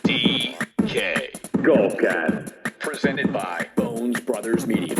DK. Golfcast. Presented by Bones Brothers Media.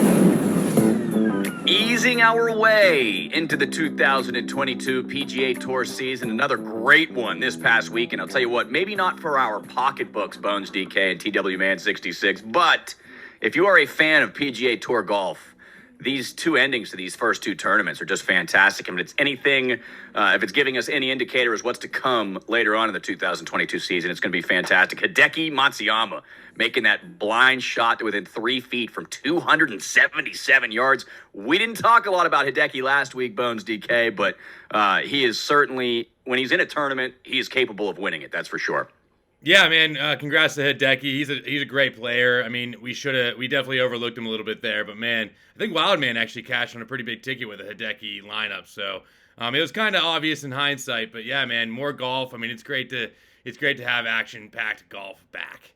Easing our way into the 2022 PGA Tour season. Another great one this past week. And I'll tell you what, maybe not for our pocketbooks, Bones DK and TW Man 66, but if you are a fan of PGA Tour golf, these two endings to these first two tournaments are just fantastic. I mean, it's anything, if it's giving us any indicator as what's to come later on in the 2022 season, it's going to be fantastic. Hideki Matsuyama making that blind shot to within 3 feet from 277 yards. We didn't talk a lot about Hideki last week, Bones DK, but he is certainly, when he's in a tournament, he is capable of winning it. That's for sure. Yeah, man. Congrats to Hideki. He's a great player. I mean, we definitely overlooked him a little bit there, but man, I think Wildman actually cashed on a pretty big ticket with a Hideki lineup. So it was kind of obvious in hindsight, but yeah, man, more golf. I mean, it's great to have action-packed golf back.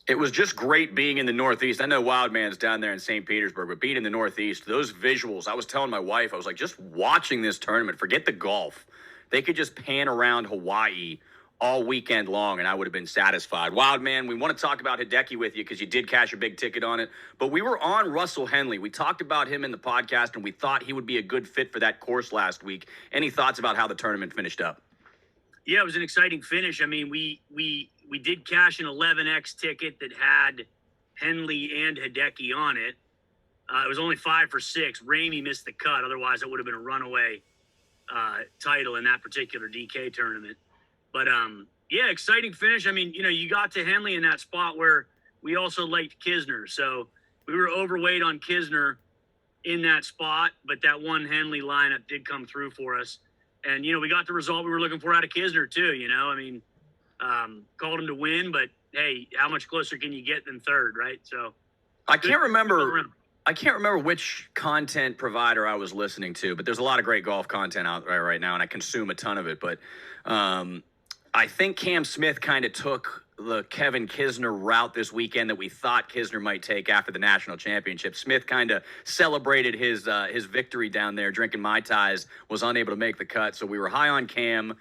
It was just great being in the Northeast. I know Wildman's down there in St. Petersburg, but being in the Northeast, those visuals, I was telling my wife, I was like, just watching this tournament, forget the golf. They could just pan around Hawaii all weekend long, and I would have been satisfied. Wildman, we want to talk about Hideki with you because you did cash a big ticket on it, but we were on Russell Henley. We talked about him in the podcast, and we thought he would be a good fit for that course last week. Any thoughts about how the tournament finished up? Yeah, it was an exciting finish. I mean, we did cash an 11X ticket that had Henley and Hideki on it. It was only 5 for 6. Ramey missed the cut. Otherwise, it would have been a runaway title in that particular DK tournament. But, yeah, exciting finish. I mean, you got to Henley in that spot where we also liked Kisner. So we were overweight on Kisner in that spot, but that one Henley lineup did come through for us. And, we got the result we were looking for out of Kisner, too, I mean, called him to win, but, hey, how much closer can you get than third, right? So I can't remember which content provider I was listening to, but there's a lot of great golf content out there right now, and I consume a ton of it. But I think Cam Smith kind of took the Kevin Kisner route this weekend that we thought Kisner might take after the national championship. Smith kind of celebrated his victory down there, drinking Mai Tais, was unable to make the cut. So we were high on Cam,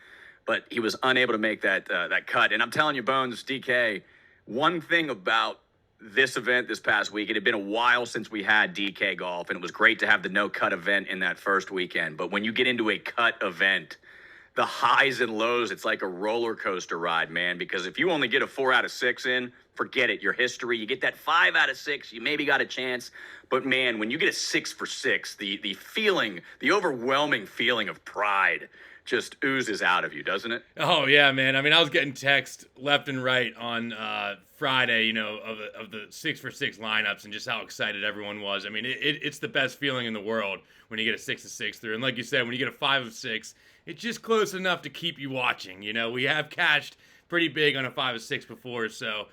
but he was unable to make that cut. And I'm telling you, Bones, DK, one thing about this event this past week, it had been a while since we had DK golf, and it was great to have the no-cut event in that first weekend. But when you get into a cut event, the highs and lows, it's like a roller coaster ride, man, because if you only get a 4 out of 6 in, forget it. Your history, you get that 5 out of 6, you maybe got a chance. But, man, when you get a 6 for 6, the feeling, the overwhelming feeling of pride just oozes out of you, doesn't it? Oh, yeah, man. I mean, I was getting texts left and right on Friday, of the 6 for 6 lineups and just how excited everyone was. I mean, it's the best feeling in the world when you get a 6 of 6 through. And like you said, when you get a 5 of 6, it's just close enough to keep you watching. We have cashed pretty big on a 5 of 6 before. So,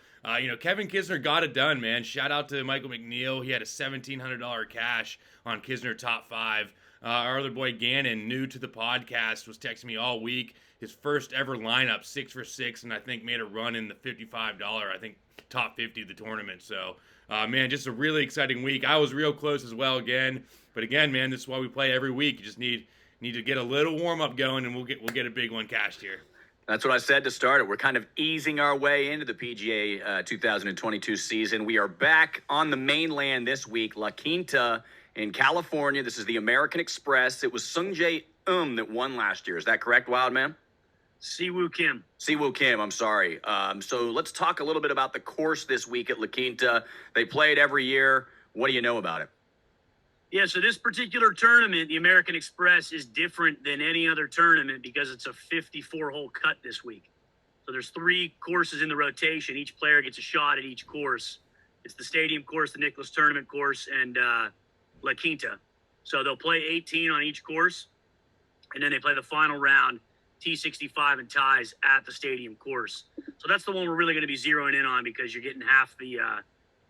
Kevin Kisner got it done, man. Shout out to Michael McNeil. He had a $1,700 cash on Kisner top 5. Our other boy Gannon, new to the podcast, was texting me all week. His first ever lineup, 6 for 6, and I think made a run in the $55, I think top 50 of the tournament. So, man, just a really exciting week. I was real close as well again. But again, man, this is why we play every week. You just need to get a little warm-up going, and we'll get a big one cashed here. That's what I said to start it. We're kind of easing our way into the PGA 2022 season. We are back on the mainland this week, La Quinta in California. This is the American Express. It was Sungjae that won last year. Is that correct, Wildman? Siwoo Kim. Siwoo Kim, I'm sorry. So let's talk a little bit about the course this week at La Quinta. They play it every year. What do you know about it? Yeah, so this particular tournament, the American Express, is different than any other tournament because it's a 54-hole cut this week. So there's 3 courses in the rotation. Each player gets a shot at each course. It's the Stadium course, the Nicklaus Tournament course, and La Quinta. So they'll play 18 on each course, and then they play the final round, T65 and ties at the Stadium course. So that's the one we're really going to be zeroing in on because you're getting half the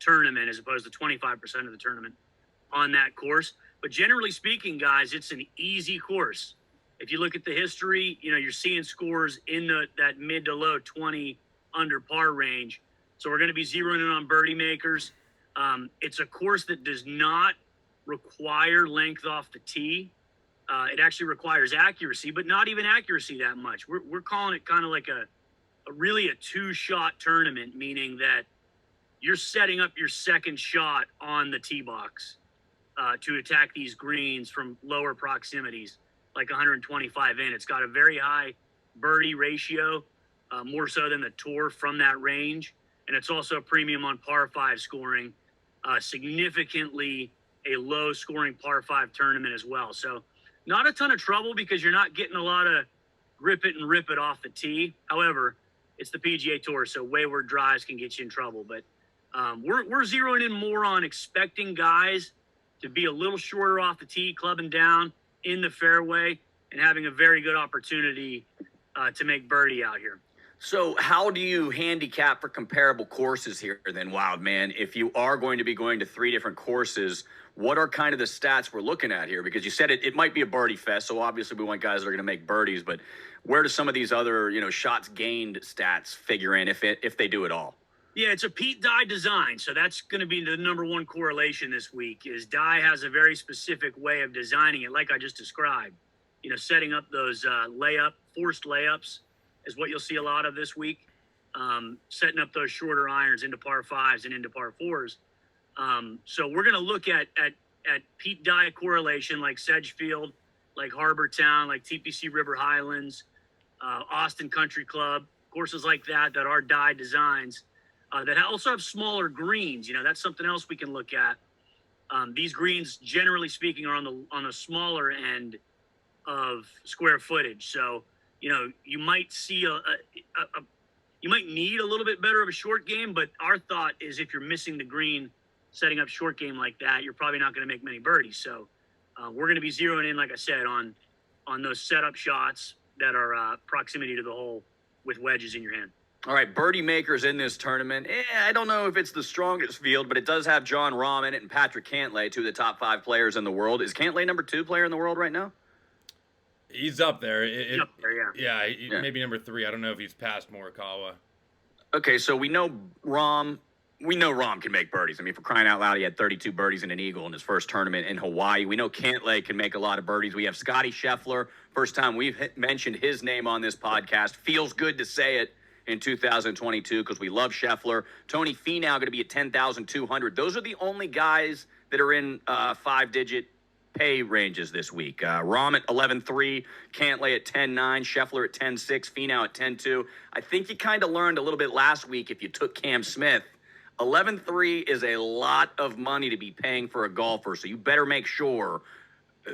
tournament as opposed to 25% of the tournament on that course. But generally speaking, guys, it's an easy course. If you look at the history, you're seeing scores in that mid to low 20 under par range. So we're going to be zeroing in on birdie makers. It's a course that does not require length off the tee. It actually requires accuracy, but not even accuracy that much. We're calling it kind of like a really a two-shot tournament, meaning that you're setting up your second shot on the tee box to attack these greens from lower proximities, like 125 in. It's got a very high birdie ratio, more so than the tour from that range. And it's also a premium on par 5 scoring, significantly a low scoring par 5 tournament as well. So not a ton of trouble because you're not getting a lot of grip it and rip it off the tee. However, it's the PGA Tour, so wayward drives can get you in trouble. But we're zeroing in more on expecting guys to be a little shorter off the tee, clubbing down in the fairway, and having a very good opportunity to make birdie out here. So how do you handicap for comparable courses here then, Wildman? If you are going to be going to 3 different courses, what are kind of the stats we're looking at here? Because you said it might be a birdie fest, so obviously we want guys that are going to make birdies, but where do some of these other, shots gained stats figure in if they do at all? Yeah, it's a Pete Dye design, so that's going to be the number one correlation this week. Is Dye has a very specific way of designing it, like I just described. Setting up those forced layups is what you'll see a lot of this week. Setting up those shorter irons into par 5s and into par 4s. So we're going to look at Pete Dye correlation, like Sedgefield, like Harbor Town, like TPC River Highlands, Austin Country Club, courses like that are Dye designs. That also have smaller greens. That's something else we can look at. These greens, generally speaking, are on the smaller end of square footage. So, you might see you might need a little bit better of a short game, but our thought is if you're missing the green, setting up short game like that, you're probably not going to make many birdies. So we're going to be zeroing in, like I said, on those setup shots that are proximity to the hole with wedges in your hand. All right, birdie makers in this tournament. I don't know if it's the strongest field, but it does have Jon Rahm in it and Patrick Cantlay, 2 of the top 5 players in the world. Is Cantlay number 2 player in the world right now? He's up there. Up there, yeah. Yeah, maybe number 3. I don't know if he's past Morikawa. Okay, so we know Rahm can make birdies. I mean, for crying out loud, he had 32 birdies and an eagle in his first tournament in Hawaii. We know Cantlay can make a lot of birdies. We have Scotty Scheffler. First time we've mentioned his name on this podcast. Feels good to say it in 2022 because we love Scheffler. Tony Finau going to be at 10,200. Those are the only guys that are in 5-digit pay ranges this week. Rahm at 11.3, Cantlay at 10.9, Scheffler at 10.6, Finau at 10.2. I think you kind of learned a little bit last week if you took Cam Smith. 11.3 is a lot of money to be paying for a golfer, so you better make sure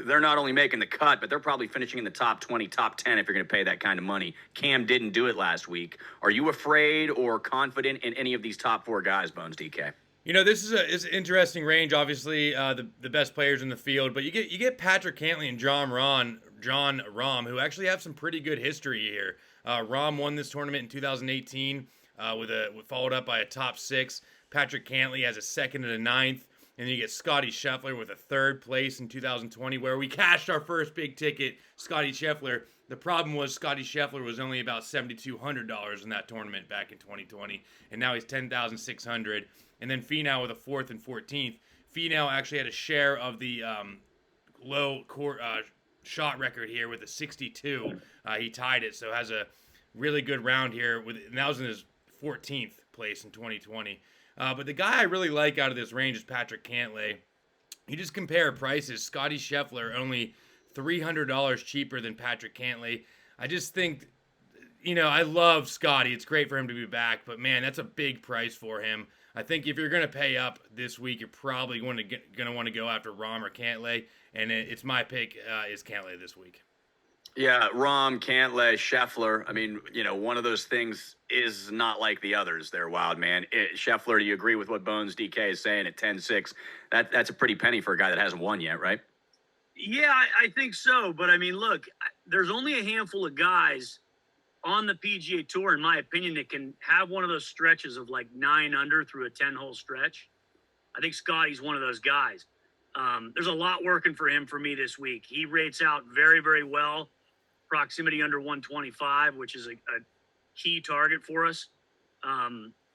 they're not only making the cut, but they're probably finishing in the top 20, top 10 if you're going to pay that kind of money. Cam didn't do it last week. Are you afraid or confident in any of these top 4 guys, Bones DK? This is an interesting range. Obviously, the best players in the field, but you get Patrick Cantlay and Jon Rahm, who actually have some pretty good history here. Rahm won this tournament in 2018, followed up by a top 6. Patrick Cantlay has a 2nd and a 9th. And then you get Scotty Scheffler with a 3rd place in 2020, where we cashed our first big ticket, Scotty Scheffler. The problem was Scotty Scheffler was only about $7,200 in that tournament back in 2020, and now he's $10,600. And then Finau with a 4th and 14th. Finau actually had a share of the low shot record here with a 62. He tied it, so has a really good round here. And that was in his 14th place in 2020. But the guy I really like out of this range is Patrick Cantlay. You just compare prices. Scotty Scheffler only $300 cheaper than Patrick Cantlay. I just think, I love Scotty. It's great for him to be back, but man, that's a big price for him. I think if you're going to pay up this week, you're probably going to want to go after Rahm or Cantlay, and it's my pick is Cantlay this week. Yeah, Rahm, Cantlay, Scheffler. I mean, one of those things is not like the others there, Wildman. Scheffler, do you agree with what Bones DK is saying at 10-6? That's a pretty penny for a guy that hasn't won yet, right? Yeah, I think so. But, I mean, look, there's only a handful of guys on the PGA Tour, in my opinion, that can have one of those stretches of like 9 under through a 10-hole stretch. I think Scotty's one of those guys. There's a lot working for him for me this week. He rates out very, very well. Proximity under 125, which is a key target for us.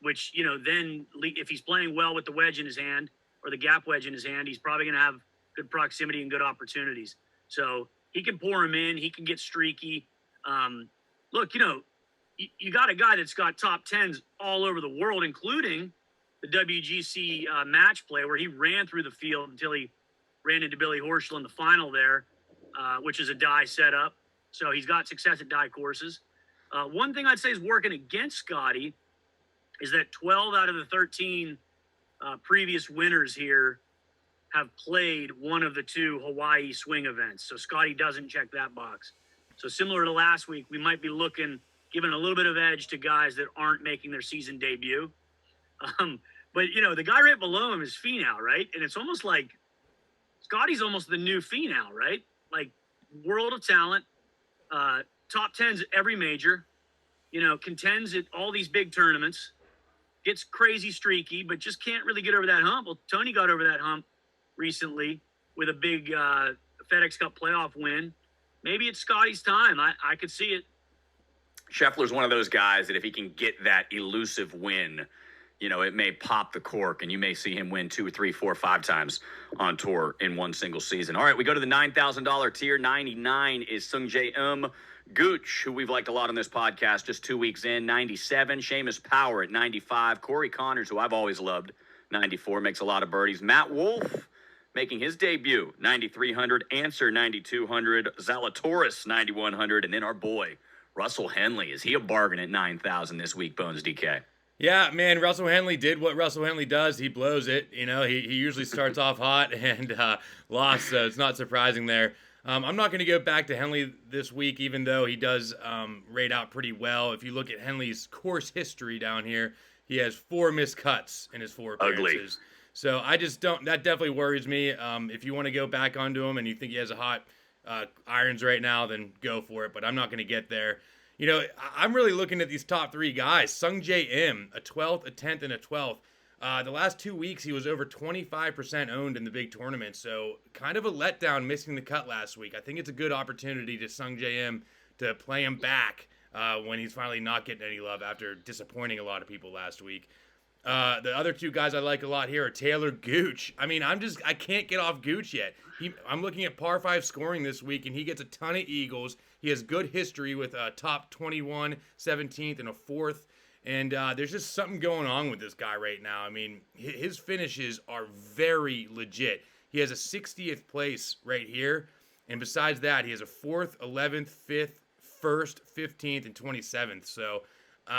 Which, then if he's playing well with the wedge in his hand or the gap wedge in his hand, he's probably going to have good proximity and good opportunities. So he can pour him in. He can get streaky. Look, you got a guy that's got top tens all over the world, including the WGC match play where he ran through the field until he ran into Billy Horschel in the final there, which is a die setup. So he's got success at die courses. One thing I'd say is working against Scotty is that 12 out of the 13 previous winners here have played one of the two Hawaii swing events. So Scotty doesn't check that box. So similar to last week, we might be giving a little bit of edge to guys that aren't making their season debut. But, the guy right below him is Finau, right? And it's almost like Scotty's almost the new Finau, right? Like, world of talent, top tens at every major, contends at all these big tournaments, gets crazy streaky, but just can't really get over that hump. Well, Tony got over that hump recently with a big FedEx Cup playoff win. Maybe it's Scotty's time. I could see it. Scheffler's one of those guys that if he can get that elusive win, it may pop the cork and you may see him win 2, 3, 4, 5 times on tour in one single season. All right, we go to the $9,000 tier. 99 is Sungjae Gooch, who we've liked a lot on this podcast, just 2 weeks in. 97, Seamus Power at 95. Corey Connors, who I've always loved, 94, makes a lot of birdies. Matt Wolff making his debut, 9,300. ANCER, 9,200. Zalatoris, 9,100. And then our boy, Russell Henley. Is he a bargain at 9,000 this week, Bones DK? Yeah, man, Russell Henley did what Russell Henley does. He blows it. He usually starts off hot and lost, so it's not surprising there. I'm not going to go back to Henley this week, even though he does rate out pretty well. If you look at Henley's course history down here, he has 4 missed cuts in his 4 appearances. Ugly. So I just don't. That definitely worries me. If you want to go back onto him and you think he has a hot irons right now, then go for it. But I'm not going to get there. I'm really looking at these top 3 guys. Sungjae Im, a 12th, a 10th, and a 12th. The last 2 weeks, he was over 25% owned in the big tournament. So kind of a letdown missing the cut last week. I think it's a good opportunity to Sungjae Im to play him back when he's finally not getting any love after disappointing a lot of people last week. The other 2 guys I like a lot here are Talor Gooch. I mean, I can't get off Gooch yet. I'm looking at par 5 scoring this week, and he gets a ton of eagles. He has good history with a top 21, 17th, and a 4th. And there's just something going on with this guy right now. I mean, his finishes are very legit. He has a 60th place right here. And besides that, he has a 4th, 11th, 5th, 1st, 15th, and 27th. So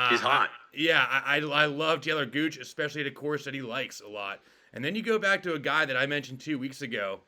he's hot. I love Talor Gooch, especially at a course that he likes a lot. And then you go back to a guy that I mentioned 2 weeks ago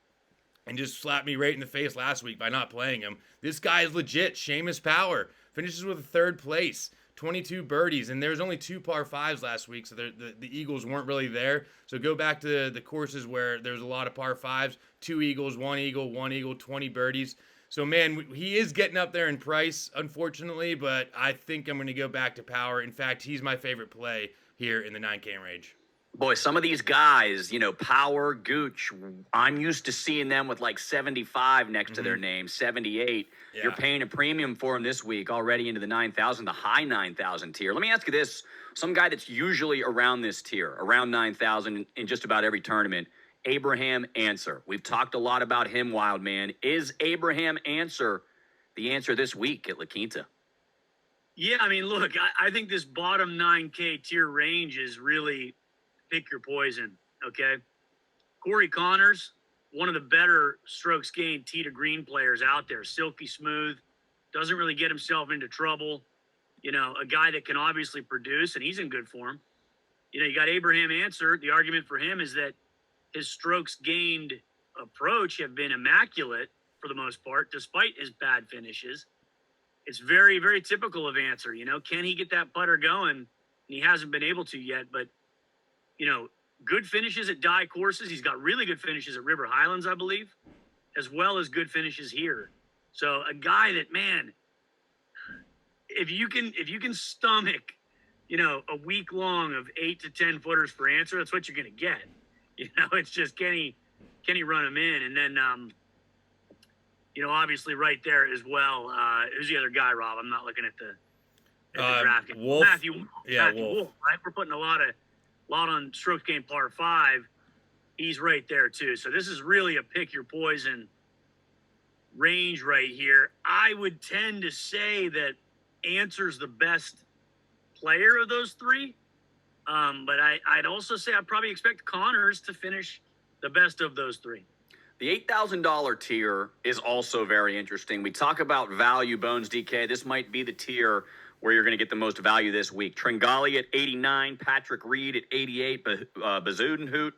and just slapped me right in the face last week by not playing him. This guy is legit. Seamus Power finishes with a 3rd place, 22 birdies, and there was only 2 par 5s last week, so the eagles weren't really there. So go back to the courses where there's a lot of par 5s, 2 eagles, 1 eagle, 1 eagle, 20 birdies. So, man, he is getting up there in price, unfortunately, but I think I'm going to go back to Power. In fact, he's my favorite play here in the 9K range. Boy, some of these guys, Power, Gooch, I'm used to seeing them with like 75 next to their name, 78. Yeah. You're paying a premium for him this week, already into the 9,000, the high 9,000 tier. Let me ask you this. Some guy that's usually around this tier, around 9,000 in just about every tournament, Abraham ANCER. We've talked a lot about him, Wildman. Is Abraham ANCER the answer this week at La Quinta? Yeah, I mean, look, I think this bottom 9K tier range is really pick your poison, okay? Corey Connors, one of the better strokes gained tee to green players out there. Silky smooth, doesn't really get himself into trouble. A guy that can obviously produce, and he's in good form. You got Abraham ANCER. The argument for him is that his strokes gained approach have been immaculate for the most part, despite his bad finishes. It's very, very typical of ANCER. Can he get that putter going? And he hasn't been able to yet, but good finishes at die courses. He's got really good finishes at River Highlands, I believe, as well as good finishes here. So a guy that, man, if you can stomach, a week long of 8 to 10 footers for ANCER, that's what you're going to get. It's just can he run him in? And then, obviously right there as well. Who's the other guy, Rob? I'm not looking at the Draftkings. Wolf. Matthew Wolf. Wolff, right? We're putting a lot on stroke game par 5. He's right there too. So this is really a pick your poison range right here. I would tend to say that ANCER's the best player of those three. But I'd also say I'd probably expect Connors to finish the best of those three. The $8,000 tier is also very interesting. We talk about value, Bones DK. This might be the tier where you're going to get the most value this week. Tringali at 89, Patrick Reed at 88, Bazudenhout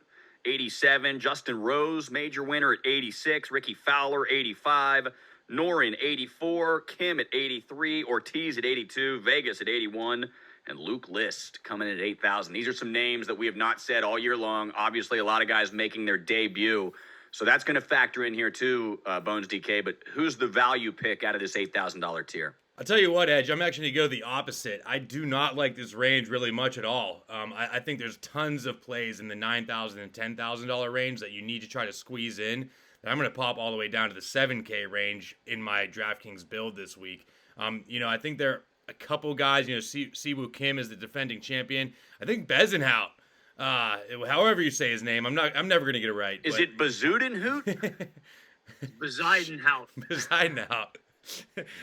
87, Justin Rose, major winner at 86, Ricky Fowler 85, Norin 84, Kim at 83, Ortiz at 82, Vegas at 81, and Luke List coming in at 8,000. These are some names that we have not said all year long. Obviously, a lot of guys making their debut. So that's going to factor in here too, Bones DK. But who's the value pick out of this $8,000 tier? I'll tell you what, Edge, I'm actually going to go the opposite. I do not like this range really much at all. I think there's tons of plays in the $9,000 and $10,000 range that you need to try to squeeze in. And I'm going to pop all the way down to the 7K range in my DraftKings build this week. I think there are a couple guys, Siwoo Kim is the defending champion. I think Bezenhout, however you say his name, I'm never going to get it right. Is it Bazudenhout? Besidenhout. Besidenhout.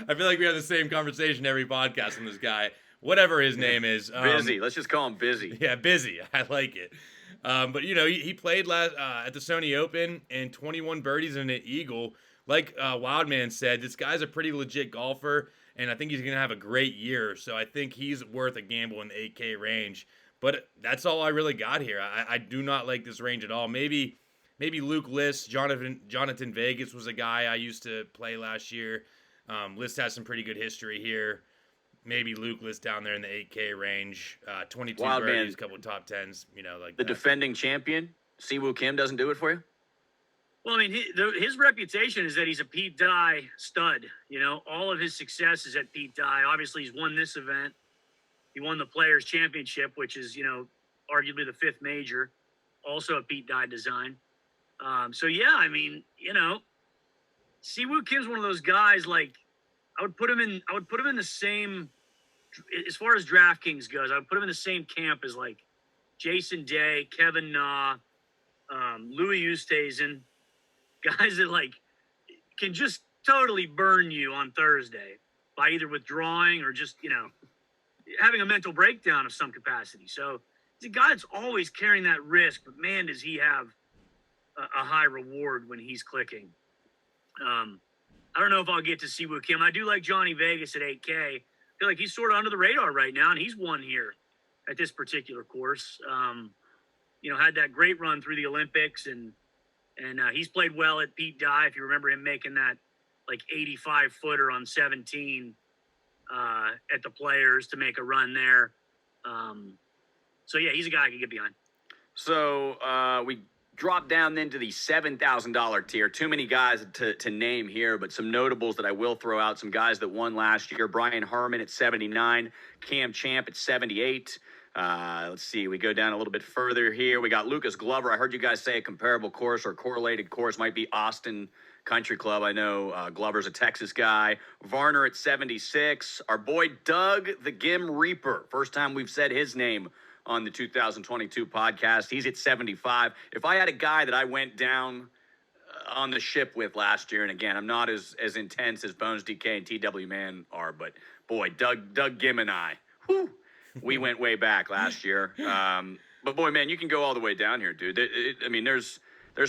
I feel like we have the same conversation every podcast from this guy. Whatever his name is. Busy. Let's just call him Busy. Yeah, Busy. I like it. But, he played at the Sony Open and 21 birdies and an eagle. Like Wildman said, this guy's a pretty legit golfer, and I think he's going to have a great year. So I think he's worth a gamble in the 8K range. But that's all I really got here. I do not like this range at all. Maybe Luke List, Jonathan Vegas was a guy I used to play last year. List has some pretty good history here. Maybe Luke List down there in the 8K range. 22 birdies, a couple of top tens, like the that. Defending champion, Siwoo Kim, doesn't do it for you? Well, I mean, his reputation is that he's a Pete Dye stud. All of his success is at Pete Dye. Obviously, he's won this event. He won the Players' Championship, which is, arguably the fifth major, also a Pete Dye design. Siwoo Kim's one of those guys. Like, I would put him in the same, as far as DraftKings goes, I would put him in the same camp as like Jason Day, Kevin Na, Louis Oosthuizen, guys that like can just totally burn you on Thursday by either withdrawing or just having a mental breakdown of some capacity. So he's a guy that's always carrying that risk, but man, does he have a high reward when he's clicking. I don't know if I'll get to Siwoo Kim. I do like Johnny Vegas at 8K. I feel like he's sort of under the radar right now, and he's won here at this particular course. Had that great run through the Olympics, and he's played well at Pete Dye. If you remember him making that like 85-footer on 17 at the Players to make a run there. He's a guy I can get behind. So we drop down then to the $7,000 tier. Too many guys to name here, but some notables that I will throw out. Some guys that won last year. Brian Harmon at 79. Cam Champ at 78. Let's see. We go down a little bit further here. We got Lucas Glover. I heard you guys say a comparable course or correlated course might be Austin Country Club. I know Glover's a Texas guy. Varner at 76. Our boy Doug the Gim Reaper. First time we've said his name on the 2022 podcast. He's at 75. If I had a guy that I went down on the ship with last year, and again, I'm not as intense as Bones DK and TW Man are, but boy, Doug Gim and I, we went way back last year. But boy, man, you can go all the way down here, dude. There's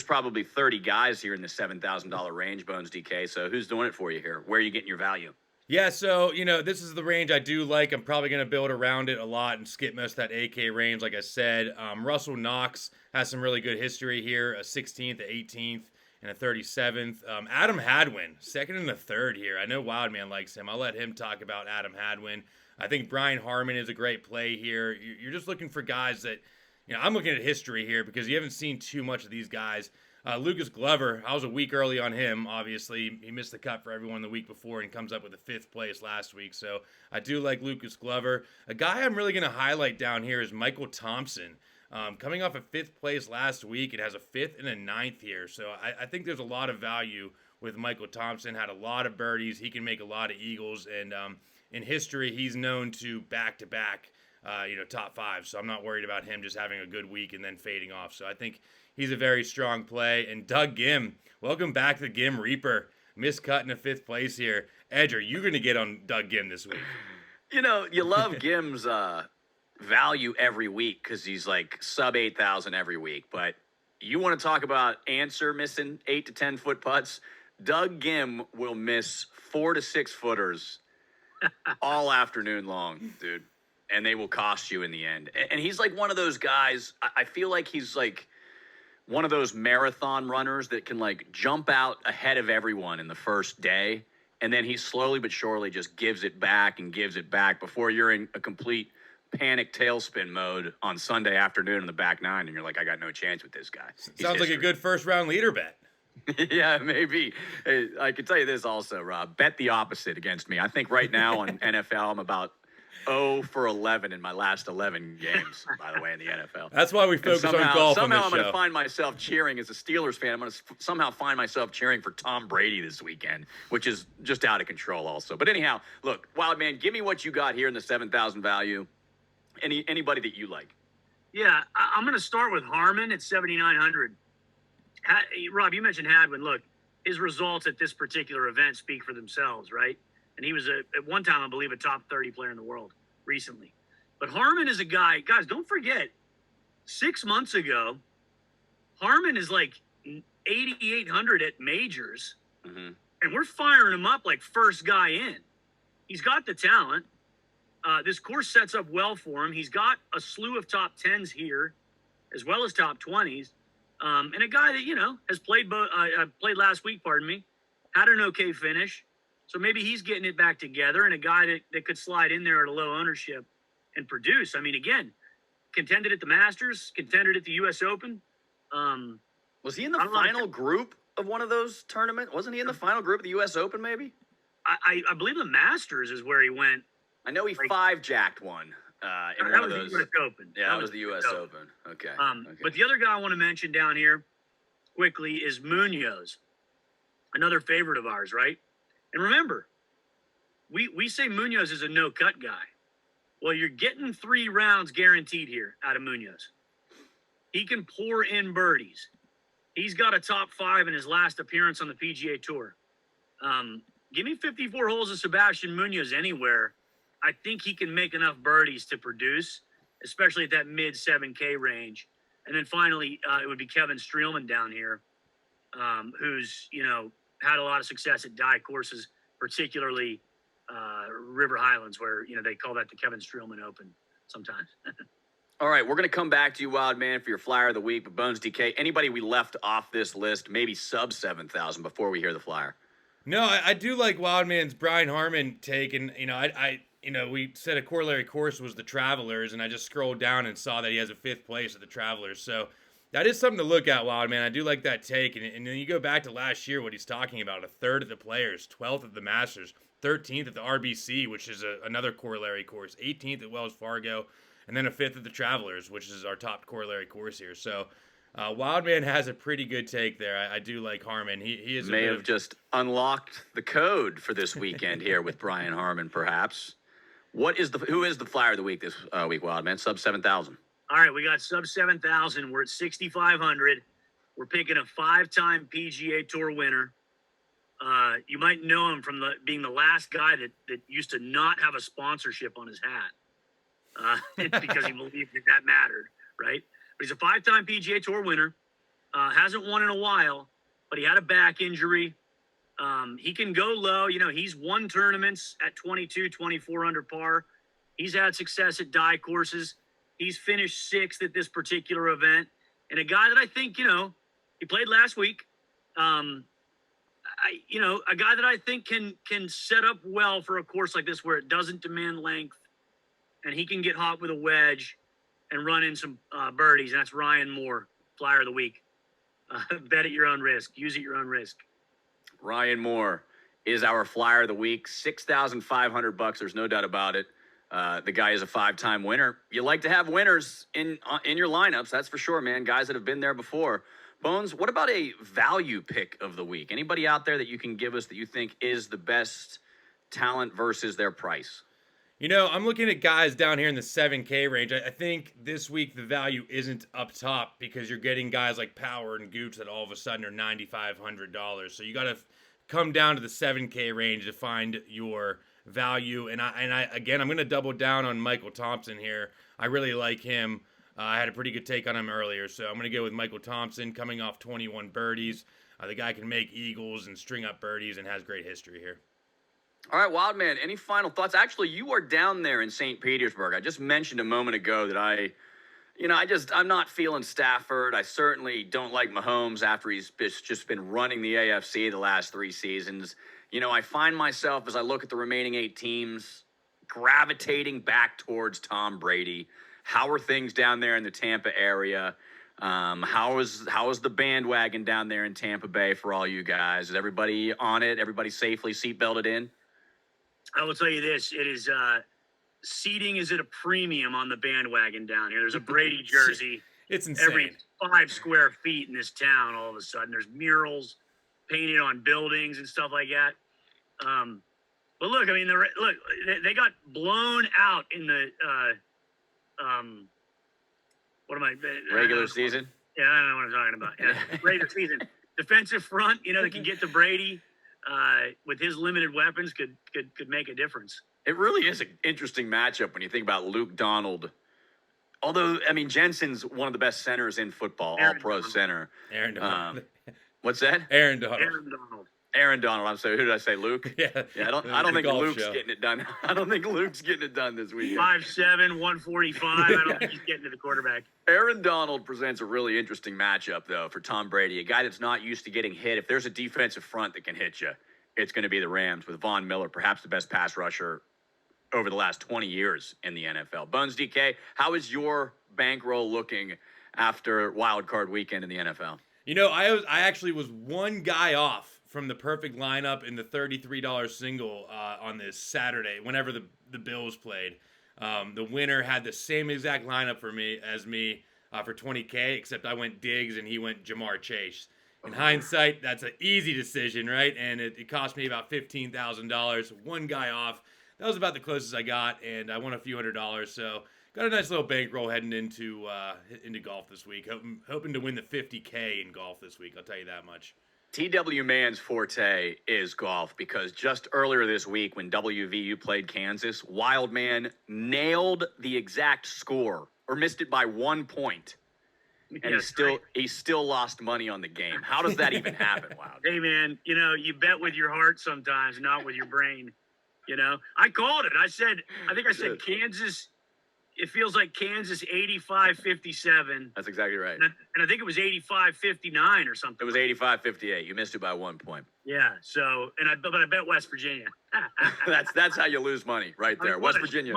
probably 30 guys here in the $7,000 range, Bones DK. So who's doing it for you here? Where are you getting your value? Yeah, so, this is the range I do like. I'm probably going to build around it a lot and skip most of that 8K range, like I said. Russell Knox has some really good history here, a 16th, a 18th, and a 37th. Adam Hadwin, second and the third here. I know Wildman likes him. I'll let him talk about Adam Hadwin. I think Brian Harmon is a great play here. You're just looking for guys that, I'm looking at history here because you haven't seen too much of these guys. Lucas Glover, I was a week early on him, obviously. He missed the cut for everyone the week before and comes up with a 5th place last week. So I do like Lucas Glover. A guy I'm really going to highlight down here is Michael Thompson. Coming off a 5th place last week, it has a 5th and a 9th here. So I think there's a lot of value with Michael Thompson. Had a lot of birdies. He can make a lot of eagles. And in history, he's known to back-to-back, top 5. So I'm not worried about him just having a good week and then fading off. So I think he's a very strong play. And Doug Gim, welcome back to the Gim Reaper. Miscut in a 5th place here. Edge, are you going to get on Doug Gim this week? You know, you love Gim's value every week because he's like sub 8,000 every week. But you want to talk about ANCER missing 8 to 10 foot putts? Doug Gim will miss 4 to 6 footers all afternoon long, dude. And they will cost you in the end. And he's like one of those guys. I feel like he's like one of those marathon runners that can like jump out ahead of everyone in the first day. And then he slowly but surely just gives it back and gives it back before you're in a complete panic tailspin mode on Sunday afternoon in the back nine. And you're like, I got no chance with this guy. He's Sounds like a good first round leader bet. Yeah, maybe. Hey, I can tell you this also, Rob. Bet the opposite against me. I think right now on NFL, I'm about 0 for 11 in my last 11 games, by the way, in the NFL. That's why we focus on golf on somehow this I'm going to show. find myself cheering as a Steelers fan. I'm going to somehow find myself cheering for Tom Brady this weekend, which is just out of control also. But anyhow, look, Wild Man, give me what you got here in the 7,000 value. Anybody that you like. Yeah, I'm going to start with Harmon at 7,900. Rob, you mentioned Hadwin. Look, his results at this particular event speak for themselves, right? And he was, at one time, I believe, a top 30 player in the world recently. But Harmon is a guy, guys, don't forget, 6 months ago, Harmon is like 8,800 at majors, and we're firing him up like first guy in. He's got the talent. This course sets up well for him. He's got a slew of top 10s here, as well as top 20s. And a guy that, you know, has played played last week, had an okay finish. So maybe he's getting it back together, and a guy that could slide in there at a low ownership and produce. I mean, again, contended at the Masters, contended at the U.S. Open. Was he in the final group of one of those tournaments? Wasn't he in the final group of the U.S. Open, maybe? I believe the Masters is where he went. I know he five-jacked one in one of those. The US Open. Yeah, that was the U.S. Open. Okay. Okay. But the other guy I want to mention down here quickly is MUNOZ, another favorite of ours, right? And remember, we say MUNOZ is a no-cut guy. Well, you're getting 3 rounds guaranteed here out of MUNOZ. He can pour in birdies. He's got a top 5 in his last appearance on the PGA Tour. Give me 54 holes of Sebastian MUNOZ anywhere. I think he can make enough birdies to produce, especially at that mid 7K range. And then finally, it would be Kevin Streelman down here, who's, you know, had a lot of success at die courses, particularly River Highlands, where, you know, they call that the Kevin Streelman Open sometimes. All right, we're going to come back to you, Wild Man, for your flyer of the week. But Bones DK, anybody we left off this list, maybe sub 7,000 before we hear the flyer? No, I do like Wildman's Brian Harmon take, and we said a corollary course was the Travelers, and I just scrolled down and saw that he has a 5th place at the Travelers. So that is something to look at, Wildman. I do like that take, and then you go back to last year, what he's talking about: a 3rd at the Players, 12th at the Masters, 13th at the RBC, which is another corollary course, 18th at Wells Fargo, and then a 5th at the Travelers, which is our top corollary course here. So Wildman has a pretty good take there. I do like Harmon. He is may have just unlocked the code for this weekend here with Brian Harmon, perhaps. Who is the flyer of the week this week, Wildman? Sub 7,000. All right, we got sub 7,000. We're at 6,500. We're picking a 5-time PGA Tour winner. You might know him from being the last guy that used to not have a sponsorship on his hat because he believed that mattered, right? But he's a 5-time PGA Tour winner. Hasn't won in a while, but he had a back injury. He can go low. You know, he's won tournaments at 22, 24 under par. He's had success at die courses. He's finished 6th at this particular event. And a guy that I think, you know, he played last week. A guy that I think can set up well for a course like this where it doesn't demand length, and he can get hot with a wedge and run in some birdies. And that's Ryan Moore, flyer of the week. Bet at your own risk. Use at your own risk. Ryan Moore is our flyer of the week. $6,500. There's no doubt about it. The guy is a 5-time winner. You like to have winners in your lineups, that's for sure, man. Guys that have been there before. Bones, what about a value pick of the week? Anybody out there that you can give us that you think is the best talent versus their price? You know, I'm looking at guys down here in the 7K range. I think this week the value isn't up top because you're getting guys like Power and Gooch that all of a sudden are $9,500. So you got to come down to the 7K range to find your value. And I again, I'm going to double down on Michael Thompson here. I really like him. I had a pretty good take on him earlier, so I'm going to go with Michael Thompson coming off 21 birdies. The guy can make eagles and string up birdies and has great history here. All right, Wildman, any final thoughts? Actually, you are down there in St. Petersburg. I just mentioned a moment ago that I'm not feeling Stafford. I certainly don't like Mahomes after he's just been running the AFC the last 3 seasons. I find myself, as I look at the remaining 8 teams, gravitating back towards Tom Brady. How are things down there in the Tampa area? How is the bandwagon down there in Tampa Bay for all you guys? Is everybody on it? Everybody safely seatbelted in? I will tell you this: it is seating is at a premium on the bandwagon down here. There's a Brady jersey. It's insane. Every 5 square feet in this town, all of a sudden, there's murals painted on buildings and stuff like that. But look, I mean, they got blown out in the Regular season? Yeah, I don't know what I'm talking about. Yeah, regular season. Defensive front, that can get to Brady with his limited weapons could make a difference. It really is an interesting matchup when you think about Luke Donald. Although, I mean, Jensen's one of the best centers in football, all-pro center. Aaron Donald. What's that? Aaron Donald. Aaron Donald. I'm sorry. Who did I say? Luke? Yeah. I don't think Luke's getting it done. I don't think Luke's getting it done this weekend. 5'7", 145. I don't think he's getting to the quarterback. Aaron Donald presents a really interesting matchup, though, for Tom Brady, a guy that's not used to getting hit. If there's a defensive front that can hit you, it's going to be the Rams with Von Miller, perhaps the best pass rusher over the last 20 years in the NFL. Bones DK, how is your bankroll looking after Wild Card weekend in the NFL? I actually was one guy off from the perfect lineup in the $33 single on this Saturday, whenever the Bills played. The winner had the same exact lineup for me for 20K, except I went Diggs and he went Jamar Chase. In hindsight, that's an easy decision, right? And it cost me about $15,000. One guy off. That was about the closest I got, and I won a few $100s. So got a nice little bankroll heading into golf this week. Hoping to win the 50K in golf this week. I'll tell you that much. TW Man's forte is golf because just earlier this week when WVU played Kansas, Wildman nailed the exact score or missed it by 1 point. And he still lost money on the game. How does that even happen, Wild? Hey, man, you bet with your heart sometimes, not with your brain. I called it. I think I said Kansas. It feels like Kansas 85-57. That's exactly right. And I think it was 85-59 or something. It was 85-58. You missed it by 1 point. Yeah. So, but I bet West Virginia. That's how you lose money right there. West Virginia.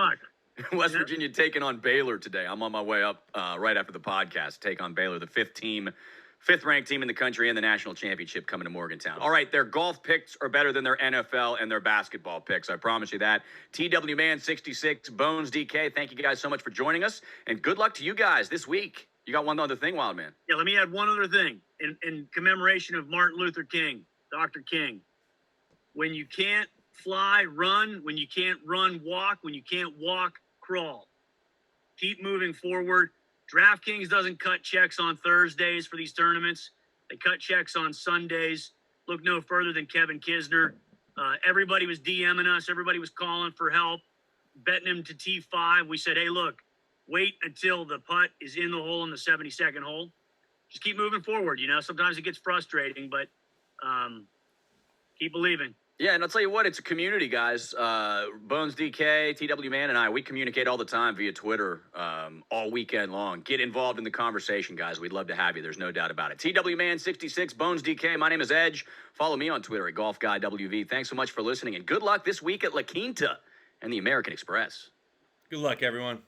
West Virginia taking on Baylor today. I'm on my way up right after the podcast. Take on Baylor, the fifth ranked team in the country in the national championship coming to Morgantown. All right, their golf picks are better than their NFL and their basketball picks. I promise you that. TW Man 66, Bones DK, thank you guys so much for joining us. And good luck to you guys this week. You got one other thing, Wildman. Yeah, let me add one other thing. In commemoration of Martin Luther King, Dr. King. When you can't fly, run. When you can't run, walk. When you can't walk, crawl. Keep moving forward. DraftKings doesn't cut checks on Thursdays for these tournaments. They cut checks on Sundays. Look no further than Kevin Kisner. Everybody was DMing us. Everybody was calling for help, betting him to T5. We said, hey, look, wait until the putt is in the hole in the 72nd hole. Just keep moving forward. Sometimes it gets frustrating, but keep believing. Yeah, and I'll tell you what, it's a community, guys. Bones DK, TW Man, and I, we communicate all the time via Twitter all weekend long. Get involved in the conversation, guys. We'd love to have you. There's no doubt about it. TW Man 66, Bones DK. My name is Edge. Follow me on Twitter at GolfGuyWV. Thanks so much for listening, and good luck this week at La Quinta and the American Express. Good luck, everyone.